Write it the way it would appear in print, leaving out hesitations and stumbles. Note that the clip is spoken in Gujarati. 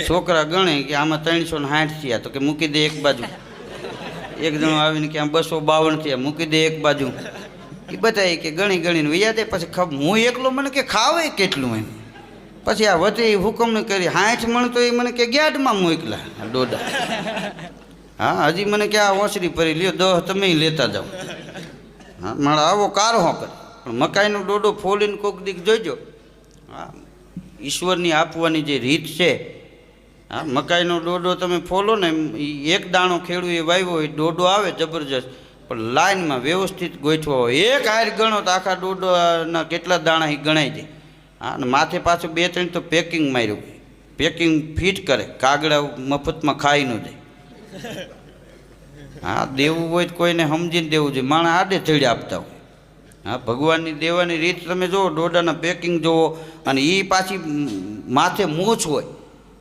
છોકરા ગણે કે આમાં 360 થયા, તો કે મૂકી દે એક બાજુ. એક જણો આવીને કે આમ 252 થયા, મૂકી દે એક બાજુ. એ બધાય કે ગણી ગણીને વૈયા દે. પછી હું એકલો મને કે ખાવે કેટલું એમ. પછી આ વચ્ચે હુકમ કરી 60 મણ, તો એ મને કે ગ્યાડમાં મોકલા ડોડા. હા, હજી મને કે આ ઓસરી ભરી લ્યો, 10 તમે લેતા જાઓ. હા, મારા આવો કારહો કર. પણ મકાઈનો ડોડો ફોલીને કોક દીક જોઈજો. હા, ઈશ્વરની આપવાની જે રીત છે. હા, મકાઈનો ડોડો તમે ફોલો ને, એક દાણો ખેડૂએ વાવ્યો હોય, ડોડો આવે જબરજસ્ત, પણ લાઈનમાં વ્યવસ્થિત ગોઠવો હોય. એક હાર ગણો તો આખા ડોડોના કેટલા દાણા એ ગણાઈ જાય. હા, અને માથે પાછું 2-3 તો પેકિંગ માર્યું. પેકિંગ ફિટ કરે, કાગડા મફતમાં ખાઈ ન જાય. હા, દેવું હોય તો કોઈને સમજીને દેવું જોઈએ. માણસ આડે થડી આપતા હોય. હા, ભગવાનની દેવાની રીત તમે જુઓ, ડોડાના પેકિંગ જુઓ, અને એ પાછી માથે મૂછ હોય.